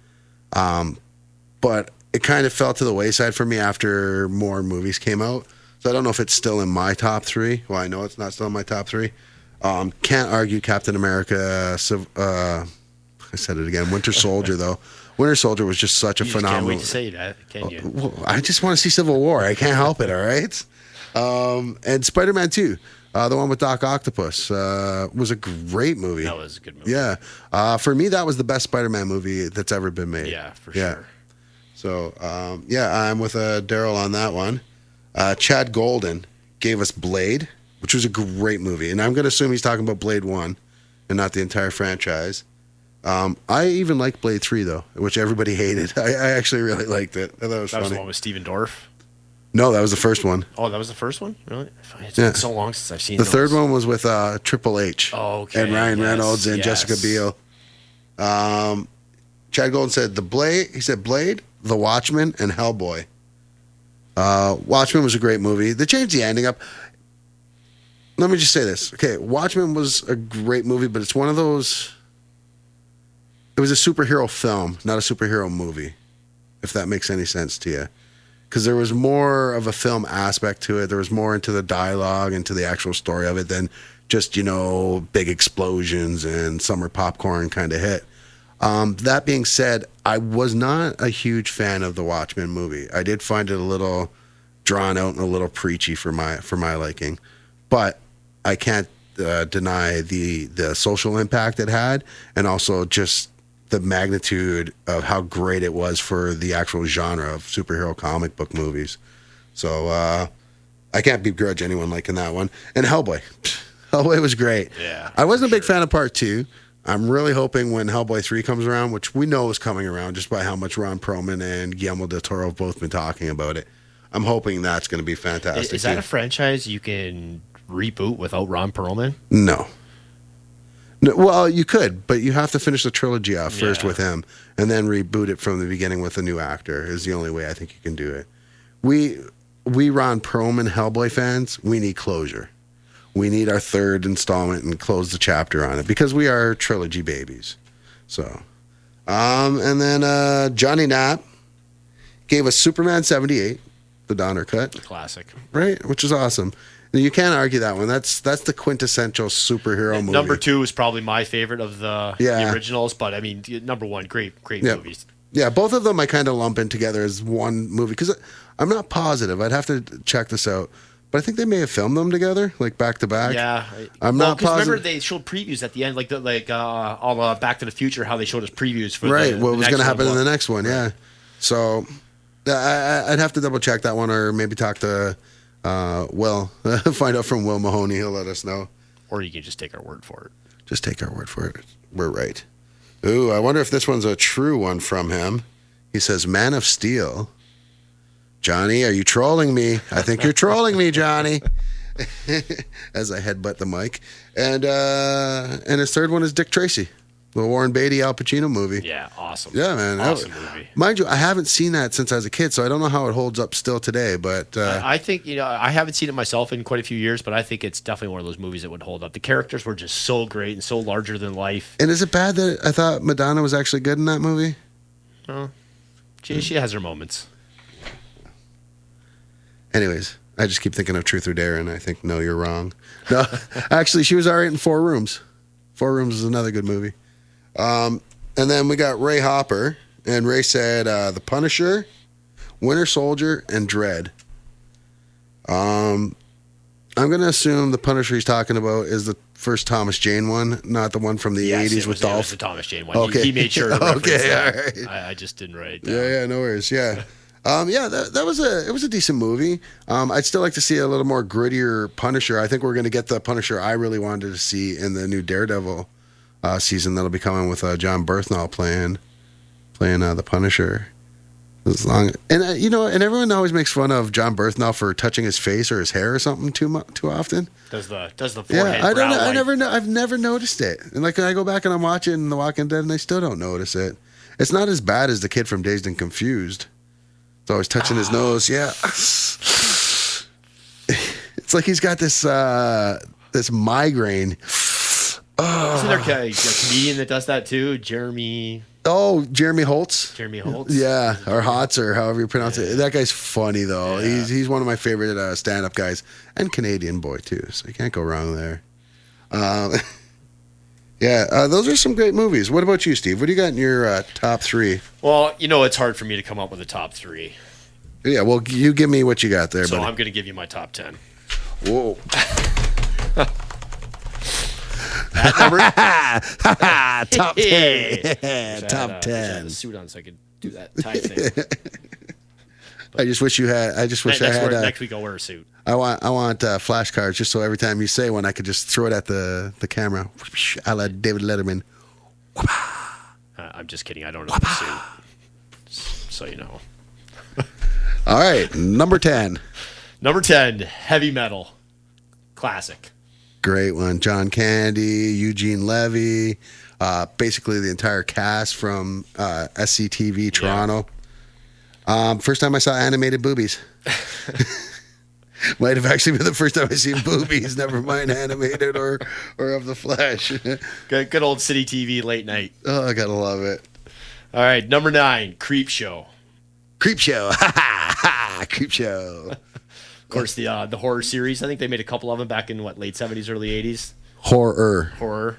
But it kind of fell to the wayside for me after more movies came out. So I don't know if it's still in my top three. Well, I know it's not still in my top three. Can't argue Captain America. I said it again. Winter Soldier, though. Winter Soldier was just such a phenomenal. Can't wait to say that, can you? Well, I just want to see Civil War. I can't help it. All right. And Spider-Man 2, the one with Doc Octopus, was a great movie. That was a good movie. Yeah. For me, that was the best Spider-Man movie that's ever been made. Yeah, for sure. So, I'm with Daryl on that one. Chad Golden gave us Blade, which was a great movie. And I'm going to assume he's talking about Blade 1 and not the entire franchise. I even liked Blade 3, though, which everybody hated. I actually really liked it. I thought it was funny. Was the one with Steven Dorff? No, that was the first one. Oh, that was the first one? Really? It's been so long since I've seen the those. third one was with Triple H. Oh, okay. And Ryan Reynolds and Jessica Biel. Chad Golden said Blade, The Watchmen, and Hellboy. Watchmen was a great movie. They changed the ending up. Let me just say this. Okay, Watchmen was a great movie, but it's one of those. It was a superhero film, not a superhero movie, if that makes any sense to you. Because there was more of a film aspect to it. There was more into the dialogue, into the actual story of it than just, big explosions and summer popcorn kind of hit. That being said, I was not a huge fan of the Watchmen movie. I did find it a little drawn out and a little preachy for my liking, but I can't deny the social impact it had, and also just the magnitude of how great it was for the actual genre of superhero comic book movies. So I can't begrudge anyone liking that one. And Hellboy was great. Yeah, I wasn't a big fan of part 2. I'm really hoping when Hellboy 3 comes around, which we know is coming around just by how much Ron Perlman and Guillermo del Toro have both been talking about it. I'm hoping that's going to be fantastic. Is that a franchise you can reboot without Ron Perlman? No. Well, you could, but you have to finish the trilogy off first with him and then reboot it from the beginning with a new actor is the only way I think you can do it. We Ron Perlman Hellboy fans, we need closure. We need our third installment and close the chapter on it because we are trilogy babies. So, and then Johnny Knapp gave us Superman 78, the Donner cut. Classic. Right? Which is awesome. You can't argue that one. That's the quintessential superhero movie. Number 2 is probably my favorite of the originals, but I mean, number 1, great movies. Yeah, both of them I kind of lump in together as one movie because I'm not positive. I'd have to check this out. But I think they may have filmed them together, like back to back. Yeah, I'm not positive. Remember they showed previews at the end, all Back to the Future, how they showed us previews for what was going to happen in the next one. Yeah, so I'd have to double check that one, or maybe talk to Will, find out from Will Mahoney. He'll let us know. Or you can just take our word for it. Just take our word for it. We're right. Ooh, I wonder if this one's a true one from him. He says, Man of Steel. Johnny, are you trolling me? I think you're trolling me, Johnny. as I headbutt the mic. And his third one is Dick Tracy, the Warren Beatty Al Pacino movie. Yeah, awesome. Yeah, man. Awesome movie. Mind you, I haven't seen that since I was a kid, so I don't know how it holds up still today. But I think, I haven't seen it myself in quite a few years, but I think it's definitely one of those movies that would hold up. The characters were just so great and so larger than life. and is it bad that I thought Madonna was actually good in that movie? Oh, she has her moments. Anyways, I just keep thinking of Truth or Dare, and I think, no, you're wrong. No, actually, she was all right in Four Rooms. Four Rooms is another good movie. And then we got Ray Hopper, and Ray said The Punisher, Winter Soldier, and Dread. I'm going to assume the Punisher he's talking about is the first Thomas Jane one, not the one from the 80s with It was Dolph. the Thomas Jane one. Okay. He made sure to reference Okay, that. all right. I just didn't write it down. Yeah, no worries. Yeah. That was a decent movie. I'd still like to see a little more grittier Punisher. I think we're going to get the Punisher I really wanted to see in the new Daredevil season that'll be coming with John Berthnall playing the Punisher. And everyone always makes fun of John Berthnall for touching his face or his hair or something too often. Does the forehead Yeah, I don't know. brow I've never noticed it. And like I go back and I'm watching The Walking Dead and I still don't notice it. It's not as bad as the kid from Dazed and Confused. He's always touching his nose. Yeah. It's like he's got this migraine. Isn't there a comedian that does that too? Jeremy Holtz. Holtz? Yeah, or Hotz, or however you pronounce it. That guy's funny though. Yeah. He's one of my favorite stand-up guys, and Canadian boy too. So you can't go wrong there. Those are some great movies. What about you, Steve? What do you got in your top three? Well, it's hard for me to come up with a top three. Yeah, well, you give me what you got there, So buddy. I'm going to give you my top 10. Whoa. Top 10. Top I had 10. a suit on so I could do that tie thing. I just wish you had. I just wish I had. Next week I'll wear a suit. I want flashcards just so every time you say one, I could just throw it at the camera, a la David Letterman. I'm just kidding. I don't know the suit. So you know. All right, number 10. Number 10, heavy metal. Classic. Great one. John Candy, Eugene Levy, basically the entire cast from SCTV Toronto. First time I saw animated boobies. Might have actually been the first time I seen boobies, never mind animated or of the flesh. Good old City TV late night. Oh, I gotta love it. All right, number 9, Creep Show. Creep Show. Creep Show. Of course, the horror series. I think they made a couple of them back in late 70s, early 80s. Horror. Horror.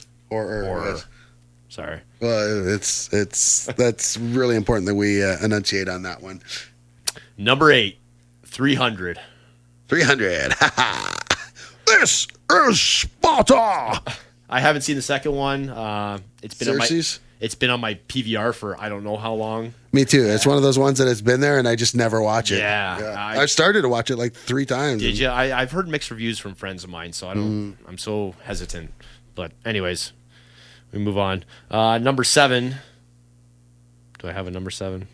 Sorry. Well, that's really important that we enunciate on that one. Number 8, 300. 300. This is Sparta. I haven't seen the second one. It's been on my PVR for I don't know how long. Me too. It's one of those ones that has been there and I just never watch it. Yeah. I started to watch it like 3 times. Did you? I've heard mixed reviews from friends of mine, so I don't. I'm so hesitant. But anyways, we move on. Number 7. Do I have a number 7?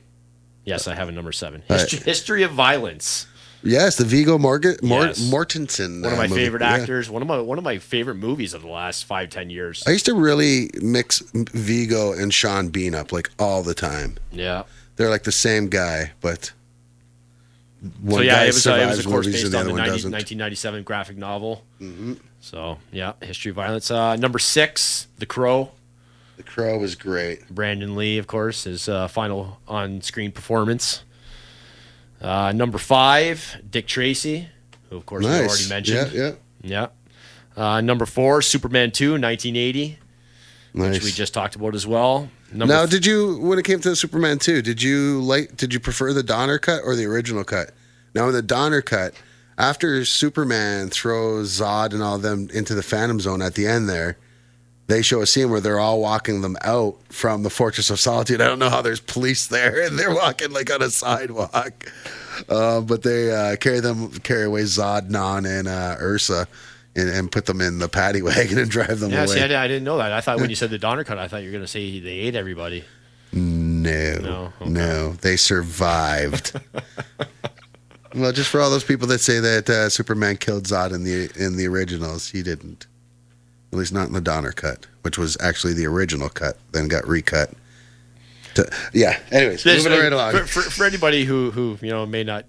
Yes, I have a number 7. History of Violence. Yes, the Viggo Yes. Mortensen. One of my movie. favorite Yeah. actors. One of my favorite movies of the last 5-10 years. I used to really mix Viggo and Sean Bean up like all the time. Yeah. They're like the same guy, but one So yeah, guy it was survives of course movies based and the on other the one doesn't. 1997 graphic novel. Mm-hmm. So yeah, History of Violence. Number 6, The Crow. The Crow was great. Brandon Lee, of course, his final on-screen performance. Number 5, Dick Tracy, who of course we already mentioned. Yeah. Number 4, Superman 2, 1980, Nice. which we just talked about as well. Now, did you, when it came to Superman 2, did you prefer the Donner cut or the original cut? Now, in the Donner cut, after Superman throws Zod and all them into the Phantom Zone at the end there, they show a scene where they're all walking them out from the Fortress of Solitude. I don't know how there's police there, and they're walking like on a sidewalk. But they carry away Zod, Non, and Ursa, and put them in the paddy wagon and drive them away. See, I didn't know that. I thought when you said the Donner cut, I thought you were going to say they ate everybody. No, Okay. they survived. Well, just for all those people that say that Superman killed Zod in the originals, he didn't. At least not in the Donner cut, which was actually the original cut, then got recut. Yeah. Anyways, moving right along. For anybody who may not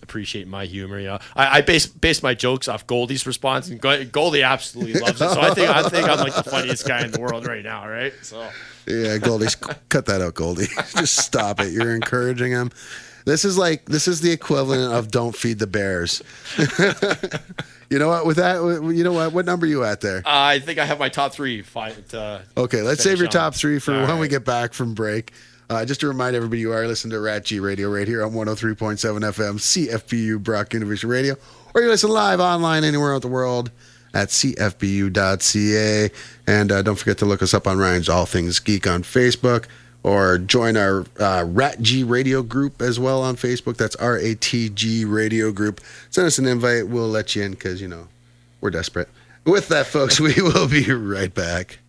appreciate my humor, I base my jokes off Goldie's response, and Goldie absolutely loves it. So I think I'm like the funniest guy in the world right now, right? So yeah, Goldie, cut that out, Goldie. Just stop it. You're encouraging him. This is the equivalent of don't feed the bears. You know what? With that, you know what? What number are you at there? I think I have my top three. Okay, let's save your top three for when we right. get back from break. Just to remind everybody, you are listening to RatG Radio right here on 103.7 FM, CFBU Brock University Radio, or you listen live online anywhere around the world at cfbu.ca. And don't forget to look us up on Ryan's All Things Geek on Facebook, or join our RatG Radio group as well on Facebook. That's RATG Radio group. Send us an invite. We'll let you in because, we're desperate. With that, folks, we will be right back.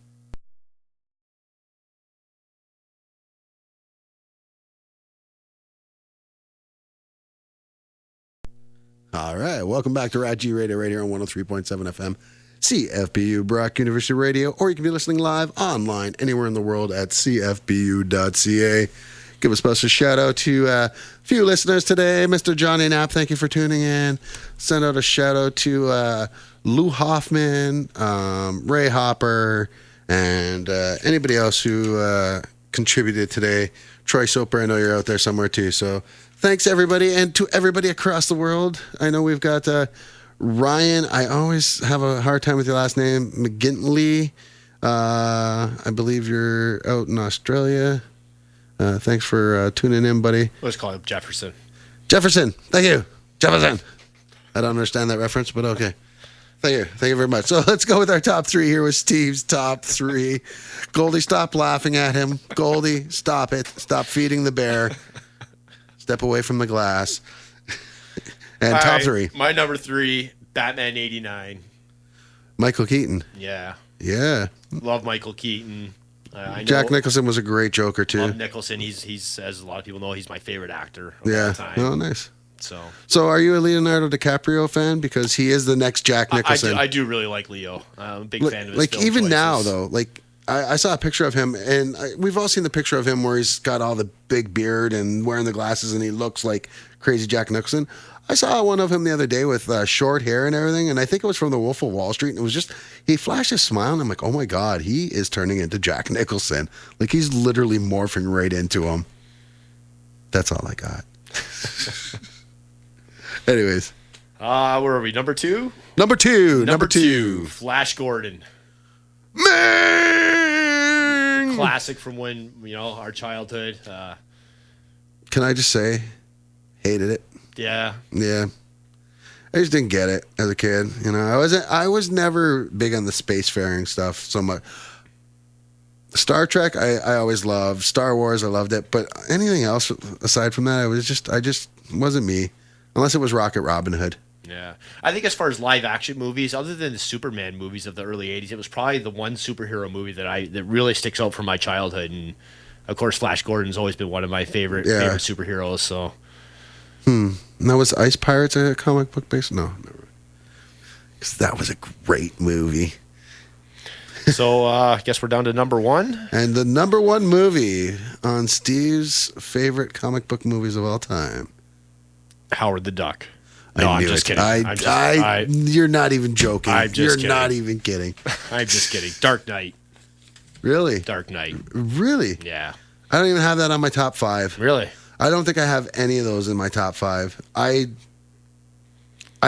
All right. Welcome back to RatG Radio right here on 103.7 FM. CFBU Brock University Radio, or you can be listening live online anywhere in the world at cfbu.ca. Give a special shout out to a few listeners today. Mr. Johnny Knapp, thank you for tuning in. Send out a shout out to Lou Hoffman, Ray Hopper, and anybody else who contributed today. Troy Soper, I know you're out there somewhere too. So thanks everybody, and to everybody across the world. I know we've got Ryan, I always have a hard time with your last name, McGintley. I believe you're out in Australia. Thanks for tuning in, buddy. Let's call him Jefferson. Jefferson, thank you. Jefferson. I don't understand that reference, but okay. Thank you. Thank you very much. So let's go with our top three here with Steve's top three. Goldie, stop laughing at him. Goldie, stop it. Stop feeding the bear. Step away from the glass. And All top right, three. My number three, Batman 89. Michael Keaton. Yeah. Yeah. Love Michael Keaton. I know, Jack Nicholson was a great Joker too. Love Nicholson. He's as a lot of people know, he's my favorite actor of all time. Oh, nice. So are you a Leonardo DiCaprio fan? Because he is the next Jack Nicholson. I do really like Leo. I'm a big fan of his like film even choices. now though, like I saw a picture of him, and we've all seen the picture of him where he's got all the big beard and wearing the glasses, and he looks like crazy Jack Nicholson. I saw one of him the other day with short hair and everything, and I think it was from The Wolf of Wall Street, and it was just, he flashed a smile, and I'm like, oh my God, he is turning into Jack Nicholson. Like, he's literally morphing right into him. That's all I got. Anyways. Where are we? Number two? Number two. Flash Gordon. Man! Classic from when, our childhood. Can I just say, hated it. Yeah. Yeah. I just didn't get it as a kid. I was never big on the spacefaring stuff so much. Star Trek, I always loved. Star Wars, I loved it. But anything else aside from that, I just wasn't me. Unless it was Rocket Robin Hood. Yeah. I think as far as live action movies, other than the Superman movies of the early 80s, it was probably the one superhero movie that really sticks out from my childhood. And of course, Flash Gordon's always been one of my favorite superheroes. So. Now, was Ice Pirates a comic book based? No, never. Because that was a great movie. So, I guess we're down to number one. And the number one movie on Steve's favorite comic book movies of all time. Howard the Duck. No, I'm just kidding. You're not even joking. You're kidding. not even kidding. I'm just kidding. Dark Knight. Really? Dark Knight. Really? Yeah. I don't even have that on my top 5. Really? I don't think I have any of those in my top 5. I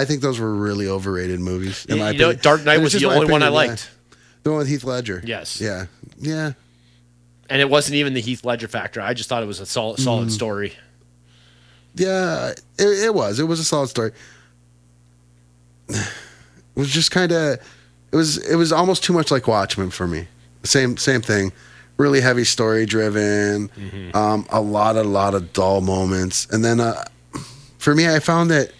think those were really overrated movies. In my opinion. Dark Knight was the only one I liked. The one with Heath Ledger. Yes. Yeah. Yeah. And it wasn't even the Heath Ledger factor. I just thought it was a solid story. Yeah, it was. It was a solid story. It was just kind of, it was almost too much like Watchmen for me. Same thing. Really heavy story driven. A lot of dull moments. And then for me, I found that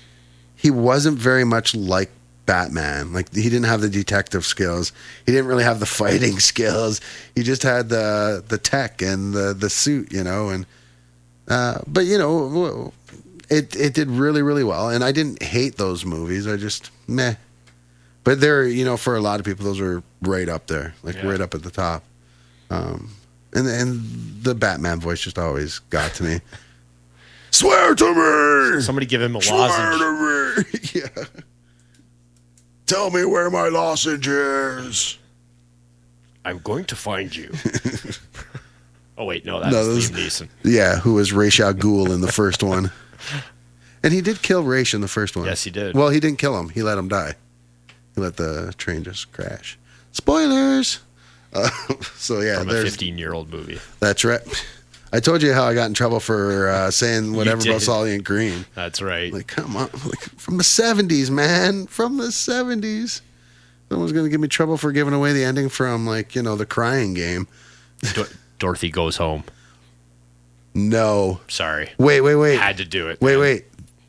he wasn't very much like Batman. Like, he didn't have the detective skills. He didn't really have the fighting skills. He just had the tech and the suit, and but it did really, really well. And I didn't hate those movies. I just, meh. But they're, for a lot of people, those are right up there, right up at the top. And the Batman voice just always got to me. Swear to me! Somebody give him a Swear lozenge. to me! Yeah. Tell me where my lozenge is. I'm going to find you. Oh, wait, no, that's Liam Neeson. Yeah, who was Ra's al Ghul in the first one. And he did kill Ra's in the first one. Yes, he did. Well, he didn't kill him. He let him die. He let the train just crash. Spoilers! So, yeah. From a 15-year-old movie. That's right. I told you how I got in trouble for saying whatever about Solly Green. That's right. Like, come on. From the 70s, man. From the 70s. Someone's going to give me trouble for giving away the ending from, the Crying Game. Dorothy Goes Home. No. Sorry. Wait. Had to do it. Wait.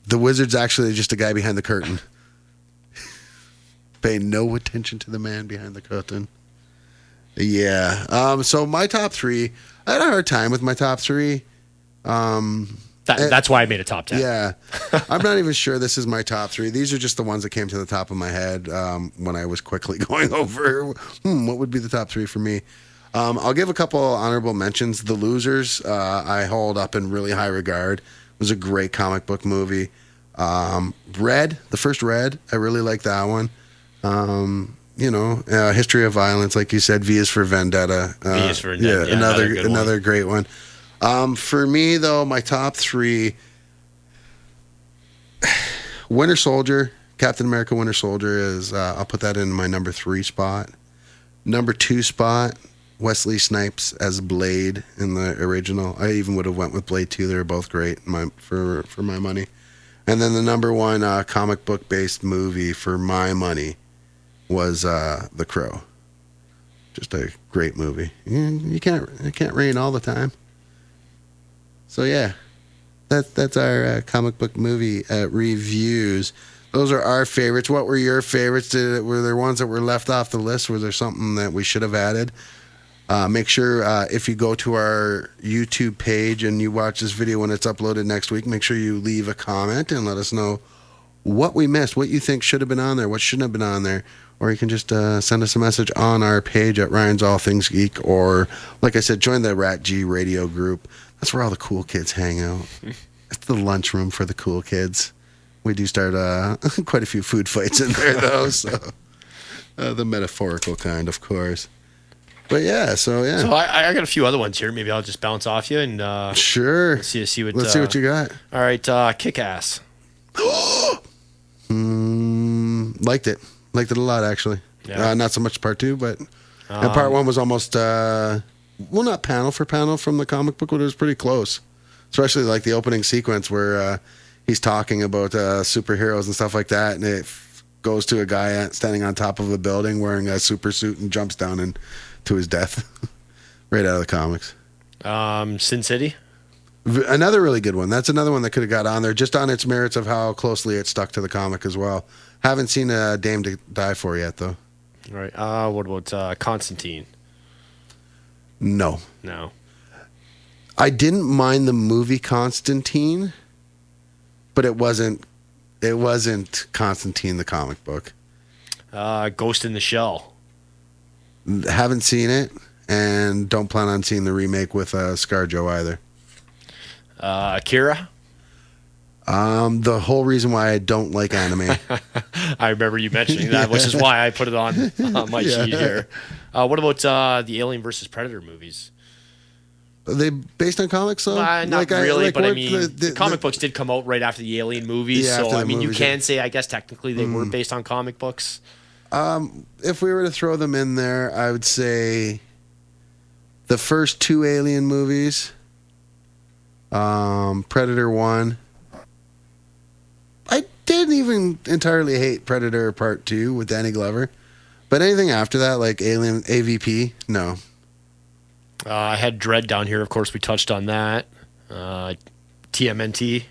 The wizard's actually just a guy behind the curtain. Pay no attention to the man behind the curtain. Yeah. So my top three, I had a hard time with my top three. That's why I made a top 10. Yeah. I'm not even sure this is my top three. These are just the ones that came to the top of my head when I was quickly going over what would be the top three for me. I'll give a couple honorable mentions. The Losers, I hold up in really high regard. It was a great comic book movie. Red, the first Red, I really like that one. History of Violence, like you said, V is for Vendetta. V is for Vendetta. Yeah, another great one. For me, though, my top three, Winter Soldier, Captain America Winter Soldier is, I'll put that in my number 3 spot. Number 2 spot, Wesley Snipes as Blade in the original. I even would have went with Blade 2. They're both great for my money. And then the number 1 comic book based movie for my money was The Crow. Just a great movie. You can't rain all the time. So yeah, that's our comic book movie reviews. Those are our favorites. What were your favorites? Were there ones that were left off the list? Was there something that we should have added? Make sure if you go to our YouTube page and you watch this video when it's uploaded next week, make sure you leave a comment and let us know what we missed, what you think should have been on there, what shouldn't have been on there. Or you can just send us a message on our page at Ryan's All Things Geek. Or, like I said, join the RatG radio group. That's where all the cool kids hang out. It's the lunchroom for the cool kids. We do start quite a few food fights in there, though. So the metaphorical kind, of course. But yeah, so yeah. So I got a few other ones here. Maybe I'll just bounce off you and sure. Let's see what you got. All right, Kick-Ass. Liked it a lot, actually. Yeah. Not so much part 2, but and part 1 was almost not panel for panel from the comic book, but it was pretty close. Especially like the opening sequence where he's talking about superheroes and stuff like that, and it goes to a guy standing on top of a building wearing a super suit and jumps down to his death. Right out of the comics. Sin City. Another really good one. That's another one that could have got on there just on its merits of how closely it stuck to the comic as well. Haven't seen a Dame to Die For yet, though. All right. What about Constantine? No. I didn't mind the movie Constantine, but it wasn't Constantine the comic book. Ghost in the Shell. Haven't seen it, and don't plan on seeing the remake with ScarJo either. Akira. The whole reason why I don't like anime. I remember you mentioning that, which is why I put it on my sheet here. What about the Alien versus Predator movies? Are they based on comics, though? Not really, but I mean, the comic books did come out right after the Alien movies, Yeah, so after the I mean, movies, you can say, I guess, technically they were based on comic books. If we were to throw them in there, I would say the first 2 Alien movies, Predator 1. I didn't even entirely hate Predator Part 2 with Danny Glover, but anything after that, like Alien AVP, no. I had Dread down here. Of course, we touched on that. TMNT,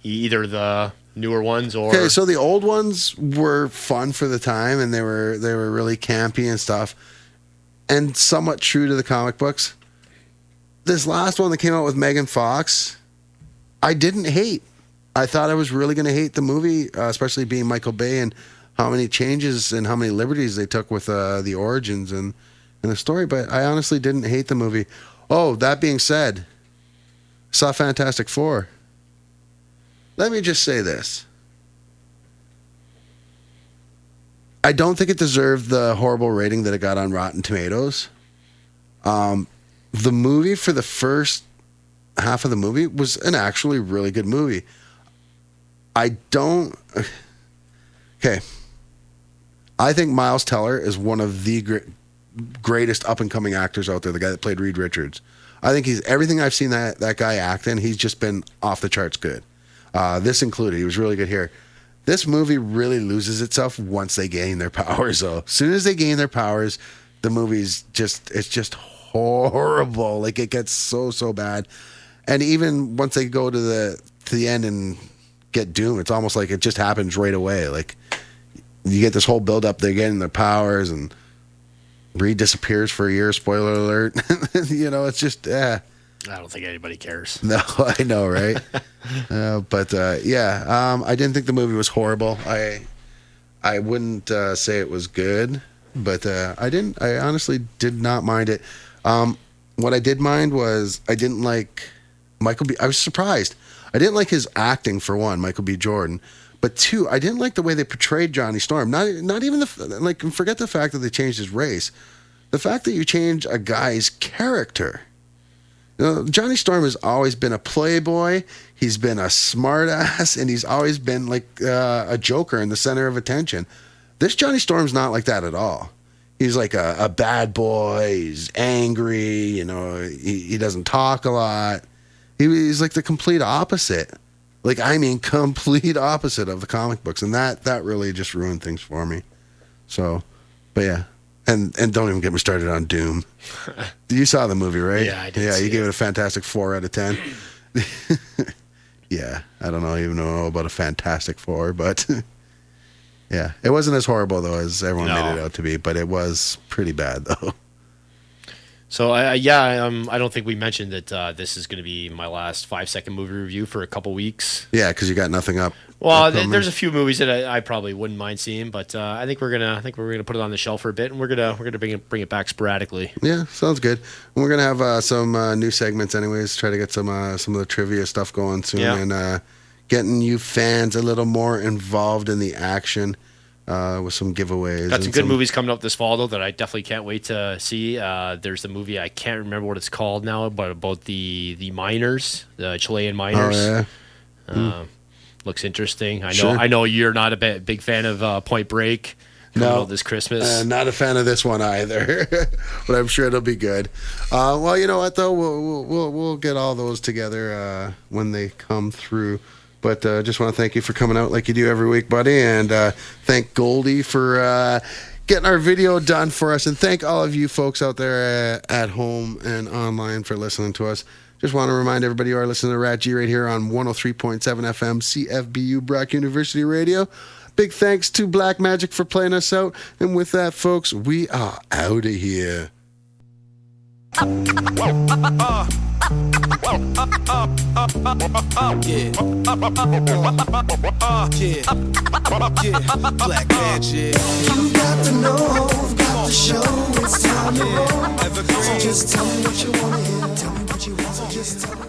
either the newer ones or... Okay, so the old ones were fun for the time, and they were really campy and stuff, and somewhat true to the comic books. This last one that came out with Megan Fox, I didn't hate. I thought I was really going to hate the movie, especially being Michael Bay and how many changes and how many liberties they took with the origins and the story. But I honestly didn't hate the movie. Oh, that being said, saw Fantastic Four. Let me just say this. I don't think it deserved the horrible rating that it got on Rotten Tomatoes. The movie, for the first half of the movie, was an actually really good movie. Okay. I think Miles Teller is one of the greatest up-and-coming actors out there, the guy that played Reed Richards. I think everything I've seen that guy act in, he's just been off the charts good. This included. He was really good here. This movie really loses itself once they gain their powers, though. As soon as they gain their powers, the movie's it's just horrible. Like, it gets so bad. And even once they go to the end and get Doom, it's almost like it just happens right away. Like, you get this whole build-up, they're getting their powers, and Reed disappears for a year, spoiler alert. It's just, I don't think anybody cares. No, I know, right? I didn't think the movie was horrible. I wouldn't say it was good, but I honestly did not mind it. What I did mind was I didn't like Michael B. I was surprised. I didn't like his acting, for one, Michael B. Jordan. But two, I didn't like the way they portrayed Johnny Storm. Not even forget the fact that they changed his race. The fact that you change a guy's character. Johnny Storm has always been a playboy. He's been a smartass, and he's always been like a joker in the center of attention. This Johnny Storm's not like that at all. He's like a bad boy. He's angry. He doesn't talk a lot. He's like the complete opposite. Like, I mean, complete opposite of the comic books, and that really just ruined things for me. So, but yeah. And don't even get me started on Doom. You saw the movie, right? Yeah, I did. Yeah, you gave it a fantastic 4 out of 10. Yeah, I don't even know about a fantastic 4, but yeah, it wasn't as horrible though as everyone made it out to be, but it was pretty bad though. So I don't think we mentioned that this is going to be my last 5-second movie review for a couple weeks. Yeah, because you got nothing up. Well, there's a few movies that I probably wouldn't mind seeing, but I think we're gonna put it on the shelf for a bit, and we're gonna bring it back sporadically. Yeah, sounds good. And we're gonna have some new segments, anyways. Try to get some of the trivia stuff going soon, and getting you fans a little more involved in the action. With some giveaways. Got some good movies coming up this fall, though, that I definitely can't wait to see. There's a movie, I can't remember what it's called now, but about the miners, the Chilean miners. Oh, yeah. Looks interesting. Sure. I know you're not a big fan of Point Break. No, this Christmas. Not a fan of this one either, but I'm sure it'll be good. Well, you know what though, we'll get all those together when they come through. But just want to thank you for coming out like you do every week, buddy. And thank Goldie for getting our video done for us. And thank all of you folks out there at home and online for listening to us. Just want to remind everybody you are listening to RatG right here on 103.7 FM CFBU Brock University Radio. Big thanks to Black Magic for playing us out. And with that, folks, we are out of here. Black magic. You got to know, got to show. It's time to roll. So just tell me what you want to hear. Tell me what you want. So just tell me.